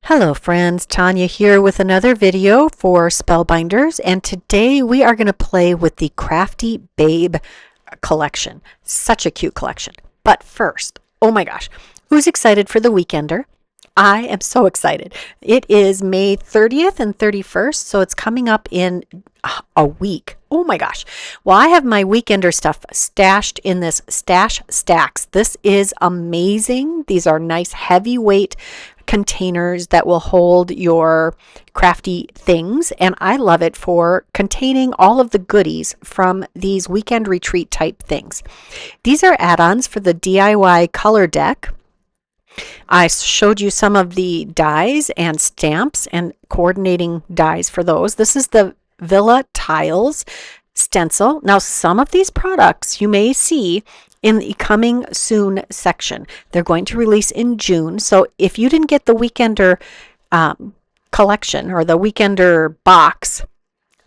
Hello friends, Tanya here with another video for Spellbinders, and today we are going to play with the Crafty Babe collection. Such a cute collection. But first, oh my gosh, who's excited for the Weekender? I am so excited. It is May 30th and 31st, so it's coming up in a week. Oh my gosh. Well, I have my Weekender stuff stashed in this Stash Stax. This is amazing. These are nice heavyweight containers that will hold your crafty things, and I love it for containing all of the goodies from these weekend retreat type things. These are add-ons for the DIY color deck. I showed you some of the dies and stamps and coordinating dies for those. This is the Villa Tiles stencil. Now, some of these products you may see in the coming soon section. They're going to release in June. So if you didn't get the Weekender collection or the Weekender box,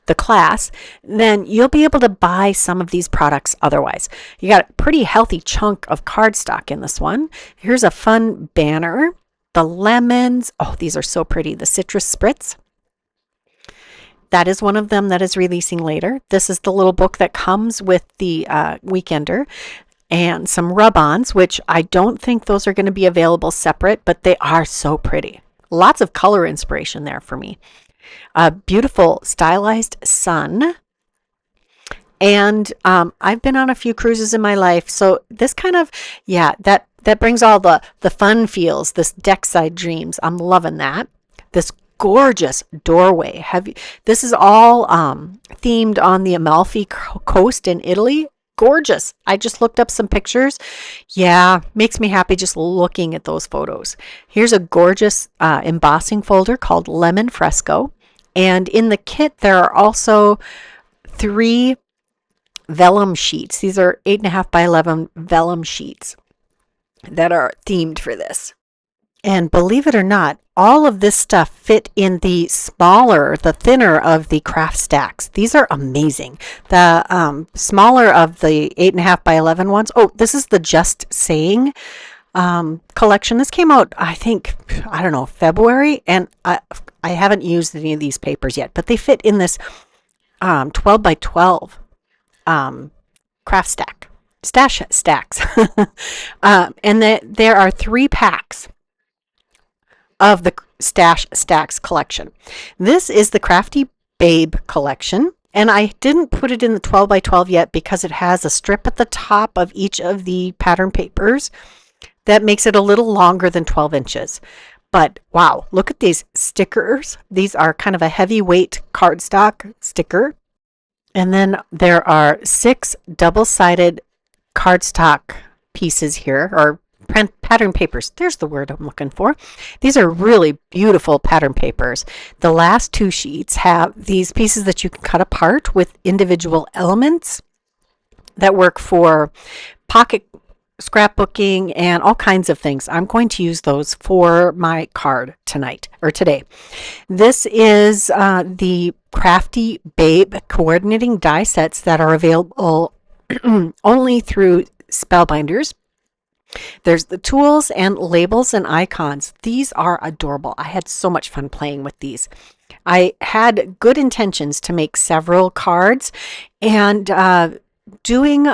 the class, then you'll be able to buy some of these products otherwise. You got a pretty healthy chunk of cardstock in this one. Here's a fun banner. The lemons. Oh, these are so pretty. The citrus spritz. That is one of them that is releasing later. This is the little book that comes with the Weekender. And some rub-ons, which I don't think those are going to be available separate, but they are so pretty. Lots of color inspiration there for me. A beautiful stylized sun. And I've been on a few cruises in my life, so this kind of, yeah, that brings all the fun feels, this deckside dreams. I'm loving that. This gorgeous doorway. This is all themed on the Amalfi Coast in Italy. Gorgeous. I just looked up some pictures. Yeah, makes me happy just looking at those photos. Here's a gorgeous embossing folder called Lemon Fresco. And in the kit, there are also 3 vellum sheets. These are 8.5 by 11 vellum sheets that are themed for this. And believe it or not, all of this stuff fit in the smaller, the thinner of the craft stacks. These are amazing. The smaller of the 8.5 by 11 ones. Oh, this is the Just Saying collection. This came out, I think, I don't know, February, and I haven't used any of these papers yet, but they fit in this 12 by 12 craft stack. Stash stacks. And there are 3 packs of the Stash Stacks collection. This is the Crafty Babe collection, and I didn't put it in the 12 by 12 yet because it has a strip at the top of each of the pattern papers that makes it a little longer than 12 inches. But wow, look at these stickers. These are kind of a heavyweight cardstock sticker. And then there are 6 double-sided cardstock pieces here, or pattern papers. There's the word I'm looking for. These are really beautiful pattern papers. The last 2 sheets have these pieces that you can cut apart with individual elements that work for pocket scrapbooking and all kinds of things. I'm going to use those for my card tonight or today. This is the Crafty Babe coordinating die sets that are available only through Spellbinders. There's the tools and labels and icons. These are adorable. I had so much fun playing with these. I had good intentions to make several cards, and doing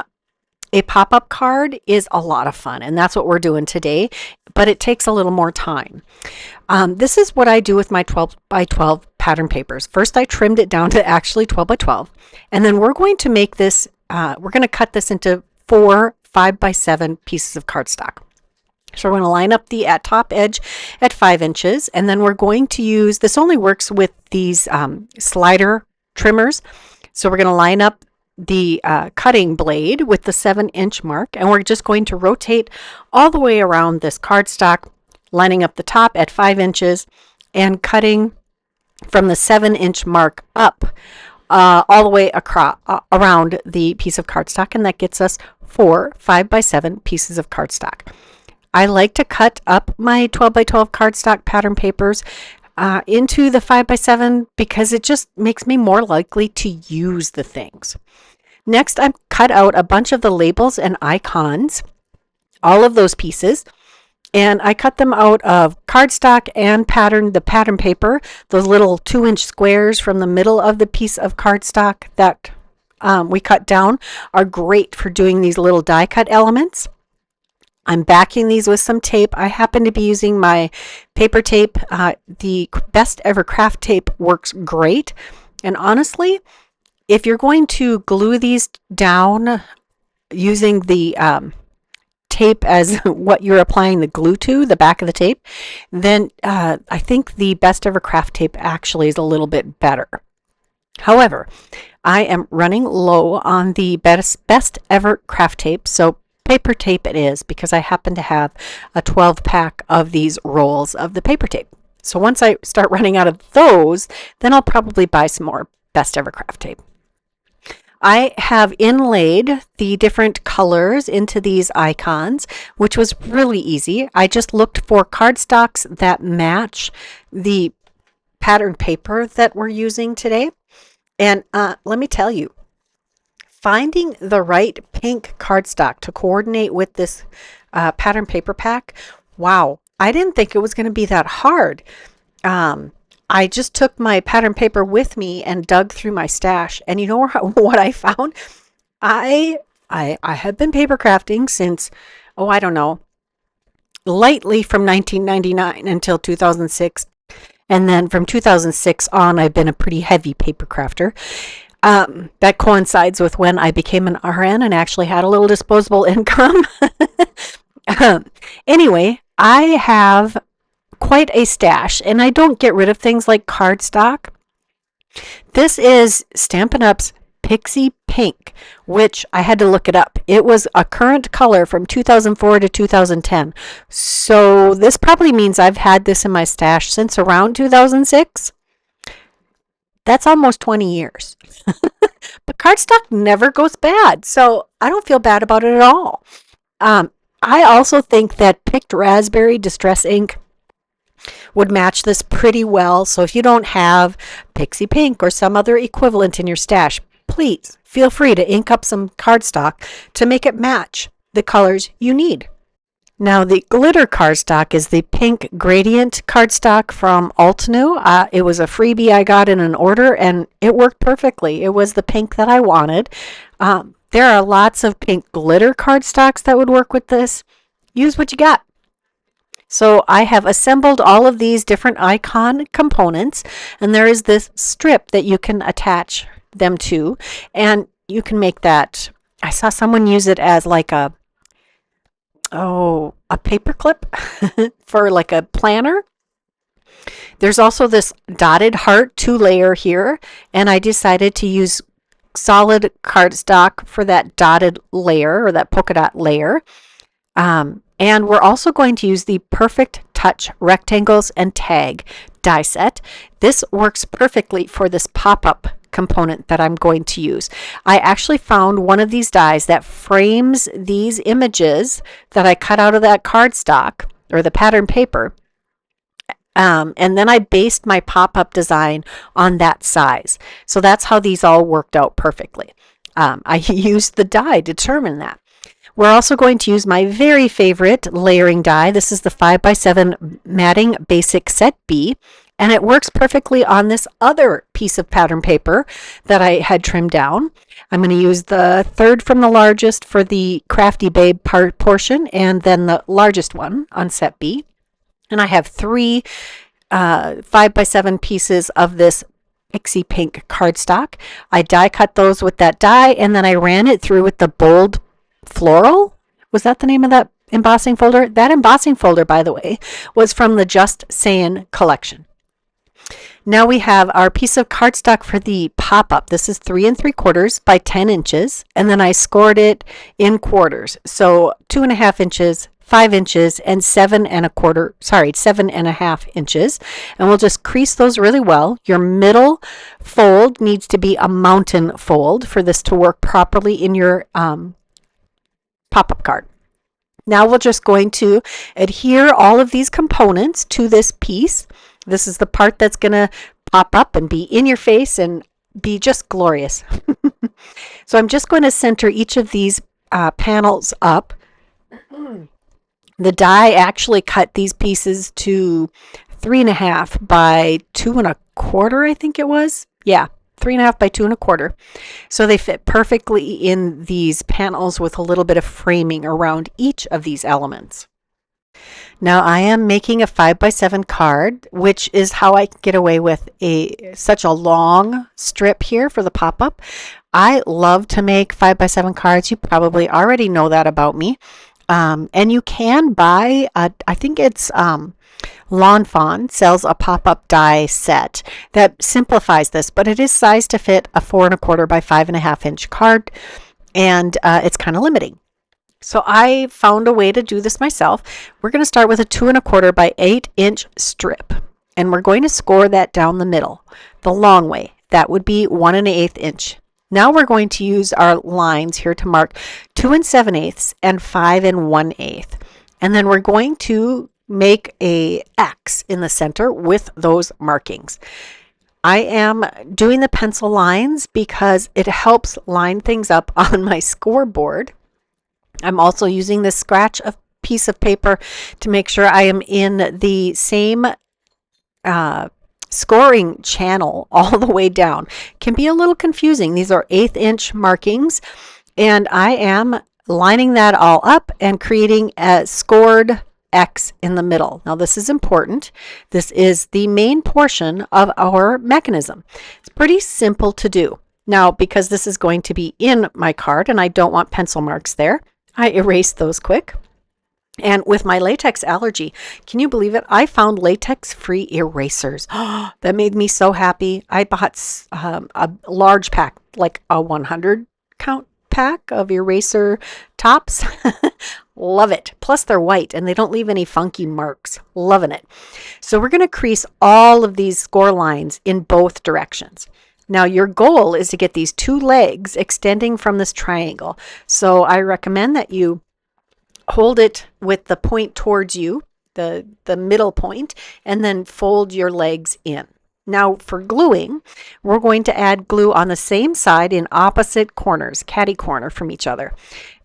a pop-up card is a lot of fun, and that's what we're doing today, but it takes a little more time. This is what I do with my 12 by 12 pattern papers. First, I trimmed it down to actually 12 by 12, and then we're going to make this, we're going to cut this into 4 5 by 7 pieces of cardstock. So we're going to line up the top edge at 5 inches, and then we're going to use, this only works with these slider trimmers. So we're going to line up the cutting blade with the 7-inch mark, and we're just going to rotate all the way around this cardstock, lining up the top at 5 inches and cutting from the 7-inch mark up all the way across around the piece of cardstock, and that gets us 4 5 by 7 pieces of cardstock. I like to cut up my 12 by 12 cardstock pattern papers into the 5 by 7 because it just makes me more likely to use the things. Next, I've cut out a bunch of the labels and icons, all of those pieces, And I cut them out of cardstock and the pattern paper, those little 2-inch squares from the middle of the piece of cardstock that we cut down are great for doing these little die cut elements. I'm backing these with some tape. I happen to be using my paper tape. The Best Ever Craft tape works great. And honestly, if you're going to glue these down using the tape as what you're applying the glue to, the back of the tape, then I think the Best Ever Craft tape actually is a little bit better. However, I am running low on the Best Ever Craft tape, so paper tape it is, because I happen to have a 12-pack of these rolls of the paper tape. So once I start running out of those, then I'll probably buy some more Best Ever Craft tape. I have inlaid the different colors into these icons, which was really easy. I just looked for cardstocks that match the pattern paper that we're using today. And let me tell you, finding the right pink cardstock to coordinate with this pattern paper pack, wow, I didn't think it was going to be that hard. I just took my pattern paper with me and dug through my stash, and you know what I found? I have been paper crafting since, oh, I don't know, lightly from 1999 until 2006. And then from 2006 on, I've been a pretty heavy paper crafter. That coincides with when I became an RN and actually had a little disposable income. Anyway, I have quite a stash, and I don't get rid of things like cardstock. This is Stampin' Up's Pixie Pink, which I had to look it up. It was a current color from 2004 to 2010. So this probably means I've had this in my stash since around 2006. That's almost 20 years. But cardstock never goes bad, so I don't feel bad about it at all. I also think that picked raspberry distress ink would match this pretty well. So if you don't have Pixie Pink or some other equivalent in your stash, please feel free to ink up some cardstock to make it match the colors you need. Now, the glitter cardstock is the pink gradient cardstock from Altenew. It was a freebie I got in an order, and it worked perfectly. It was the pink that I wanted. There are lots of pink glitter cardstocks that would work with this. Use what you got. So I have assembled all of these different icon components, and there is this strip that you can attach them to, and you can make that. I saw someone use it as like a paper clip for like a planner. There's also this dotted heart 2-layer here, and I decided to use solid cardstock for that dotted layer or that polka dot layer. And we're also going to use the Perfect Touch Rectangles and Tag die set. This works perfectly for this pop-up component that I'm going to use. I actually found one of these dies that frames these images that I cut out of that cardstock or the pattern paper. And then I based my pop-up design on that size. So that's how these all worked out perfectly. I used the die to determine that. We're also going to use my very favorite layering die. This is the 5x7 Matting Basic Set B, and it works perfectly on this other piece of pattern paper that I had trimmed down. I'm going to use the third from the largest for the Crafty Babe portion, and then the largest one on Set B. And I have 3 5x7 pieces of this Pixie Pink cardstock. I die cut those with that die, and then I ran it through with the Bold Floral. Was that the name of that embossing folder? That embossing folder, by the way, was from the Just Sayin' collection. Now we have our piece of cardstock for the pop-up. This is 3 3/4 by 10 inches, and then I scored it in quarters. So 2.5 inches, 5 inches, and 7.25 inches. And we'll just crease those really well. Your middle fold needs to be a mountain fold for this to work properly in your pop-up card. Now we're just going to adhere all of these components to this piece. This is the part that's going to pop up and be in your face and be just glorious. So I'm just going to center each of these panels up. The die actually cut these pieces to 3.5 by 2.25, I think it was. Yeah, 3.5 by 2.25. So they fit perfectly in these panels with a little bit of framing around each of these elements. Now I am making a 5x7 card, which is how I get away with such a long strip here for the pop-up. I love to make 5x7 cards. You probably already know that about me. And you can buy, I think it's Lawn Fawn sells a pop-up die set that simplifies this, but it is sized to fit a 4.25 by 5.5 inch card, and it's kind of limiting. So I found a way to do this myself. We're going to start with a 2.25 by 8 inch strip, and we're going to score that down the middle, the long way. That would be 1.125 inch. Now we're going to use our lines here to mark 2 7/8 and 5 1/8. And then we're going to make a X in the center with those markings. I am doing the pencil lines because it helps line things up on my scoreboard. I'm also using this scratch of piece of paper to make sure I am in the same scoring channel all the way down. Can be a little confusing. These are 1/8 inch markings, and I am lining that all up and creating a scored X in the middle. Now this is important. This is the main portion of our mechanism. It's pretty simple to do. Now, because this is going to be in my card and I don't want pencil marks there, I erased those quick. And with my latex allergy, can you believe it? I found latex-free erasers. That made me so happy. I bought a large pack, like a 100 count pack of eraser tops. Love it. Plus they're white and they don't leave any funky marks. Loving it. So we're going to crease all of these score lines in both directions. Now your goal is to get these two legs extending from this triangle. So I recommend that you hold it with the point towards you, the middle point, and then fold your legs in. Now for gluing, we're going to add glue on the same side in opposite corners, catty corner from each other.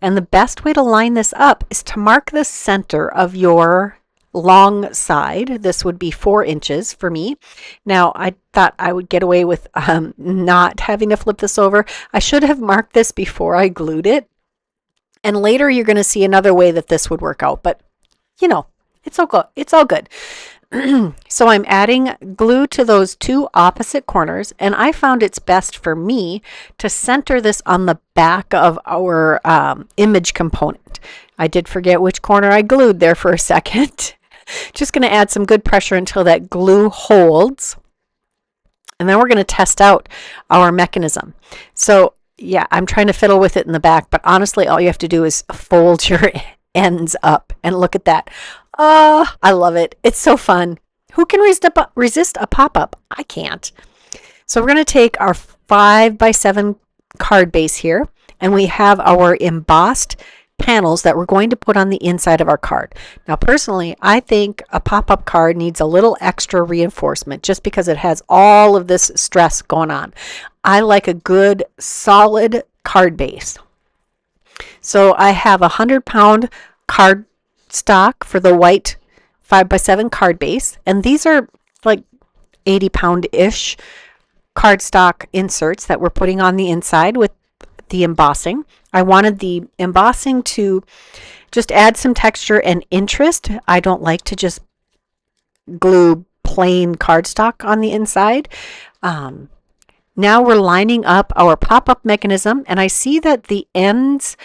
And the best way to line this up is to mark the center of your long side. This would be 4 inches for me. Now I thought I would get away with not having to flip this over. I should have marked this before I glued it. And later you're going to see another way that this would work out, but you know, it's all good. It's all good. So I'm adding glue to those two opposite corners, and I found it's best for me to center this on the back of our image component. I did forget which corner I glued there for a second. Just going to add some good pressure until that glue holds. And then we're going to test out our mechanism. So yeah, I'm trying to fiddle with it in the back, but honestly, all you have to do is fold your ends up and look at that. Oh, I love it. It's so fun. Who can resist a pop-up? I can't. So we're going to take our 5x7 card base here, and we have our embossed panels that we're going to put on the inside of our card. Now, personally, I think a pop-up card needs a little extra reinforcement just because it has all of this stress going on. I like a good, solid card base. So I have a 100-pound card stock for the white 5x7 card base, and these are like 80-pound-ish cardstock inserts that we're putting on the inside with the embossing. I wanted the embossing to just add some texture and interest. I don't like to just glue plain cardstock on the inside. Now we're lining up our pop-up mechanism, and I see that the ends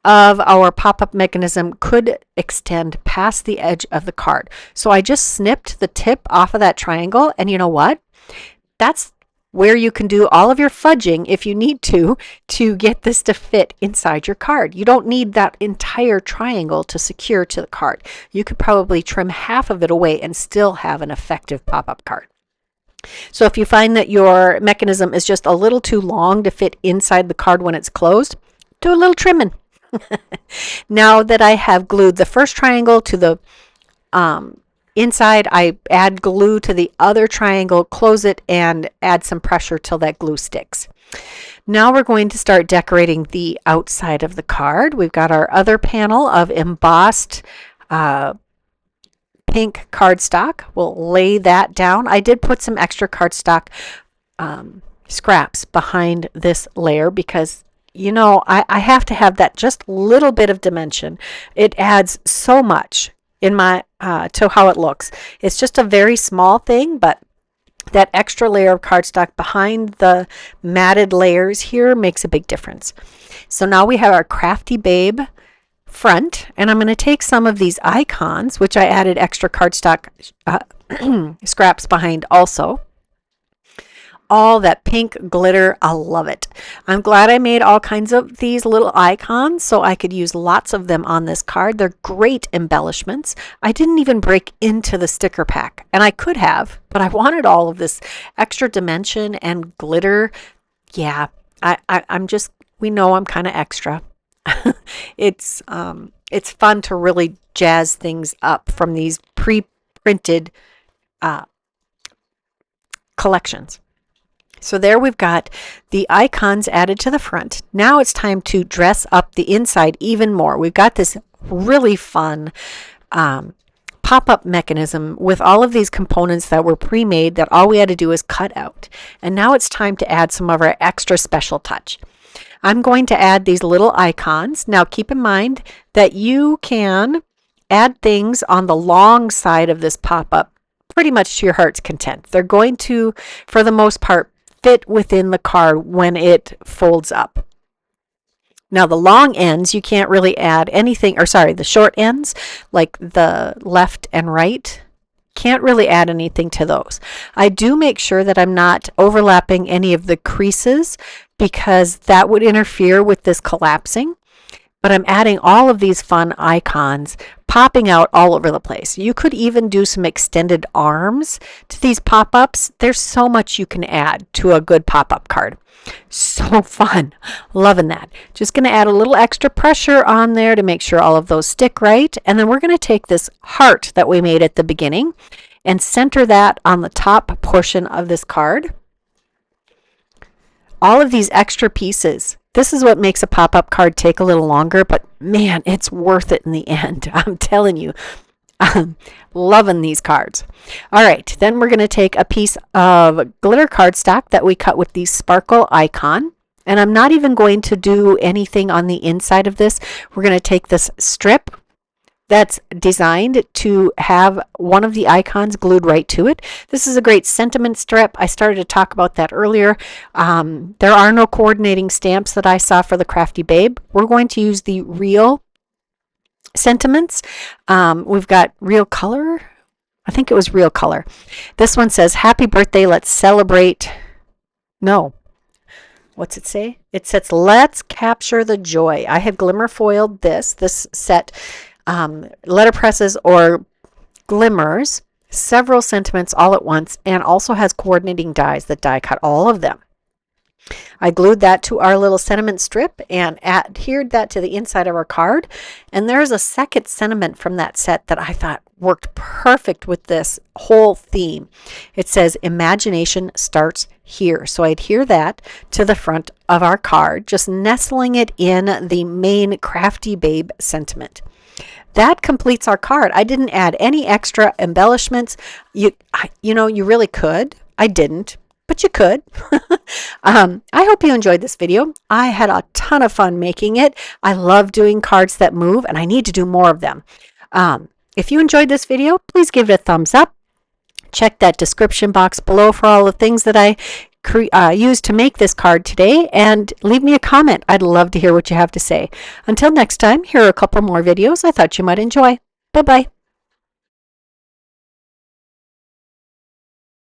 of our pop-up mechanism could extend past the edge of the card. So I just snipped the tip off of that triangle, and you know what? That's where you can do all of your fudging if you need to get this to fit inside your card. You don't need that entire triangle to secure to the card. You could probably trim half of it away and still have an effective pop-up card. So if you find that your mechanism is just a little too long to fit inside the card when it's closed, do a little trimming. Now that I have glued the first triangle to the inside, I add glue to the other triangle, close it, and add some pressure till that glue sticks. Now we're going to start decorating the outside of the card. We've got our other panel of embossed pink cardstock. We'll lay that down. I did put some extra cardstock scraps behind this layer because, you know, I have to have that just little bit of dimension. It adds so much in my to how it looks. It's just a very small thing, but that extra layer of cardstock behind the matted layers here makes a big difference. So now we have our Crafty Babe front, and I'm going to take some of these icons, which I added extra cardstock scraps behind also. All that pink glitter, I love it. I'm glad I made all kinds of these little icons so I could use lots of them on this card. They're great embellishments. I didn't even break into the sticker pack, and I could have, but I wanted all of this extra dimension and glitter. Yeah, I'm just, we know I'm kind of extra. It's fun to really jazz things up from these pre-printed collections. So there we've got the icons added to the front. Now it's time to dress up the inside even more. We've got this really fun pop-up mechanism with all of these components that were pre-made that all we had to do is cut out. And now it's time to add some of our extra special touch. I'm going to add these little icons. Now keep in mind that you can add things on the long side of this pop-up pretty much to your heart's content. They're going to, for the most part, fit within the card when it folds up. Now the long ends, you can't really add anything, or sorry, the short ends, like the left and right, can't really add anything to those. I do make sure that I'm not overlapping any of the creases because that would interfere with this collapsing. But I'm adding all of these fun icons popping out all over the place. You could even do some extended arms to these pop-ups. There's so much you can add to a good pop-up card. So fun. Loving that. Just going to add a little extra pressure on there to make sure all of those stick right. And then we're going to take this heart that we made at the beginning and center that on the top portion of this card. All of these extra pieces. This is what makes a pop-up card take a little longer, but man, it's worth it in the end. I'm telling you, I'm loving these cards. All right, then we're going to take a piece of glitter cardstock that we cut with the sparkle icon, and I'm not even going to do anything on the inside of this. We're going to take this strip that's designed to have one of the icons glued right to it. This is a great sentiment strip. I started to talk about that earlier. There are no coordinating stamps that I saw for the Crafty Babe. We're going to use the real sentiments. We've got real color. I think it was real color. This one says, "Happy birthday, let's celebrate." No. What's it say? It says, "Let's capture the joy." I have glimmer foiled this set. Letterpresses or glimmers, several sentiments all at once, and also has coordinating dies that die cut all of them. I glued that to our little sentiment strip and adhered that to the inside of our card. And there's a second sentiment from that set that I thought worked perfect with this whole theme. It says, "Imagination starts here." So I adhere that to the front of our card, just nestling it in the main Crafty Babe sentiment. That completes our card. I didn't add any extra embellishments. You know, you really could. I didn't, but you could. I hope you enjoyed this video. I had a ton of fun making it. I love doing cards that move, and I need to do more of them. If you enjoyed this video, please give it a thumbs up. Check that description box below for all the things that I used to make this card today, and leave me a comment. I'd love to hear what you have to say. Until next time, here are a couple more videos I thought you might enjoy. Bye-bye.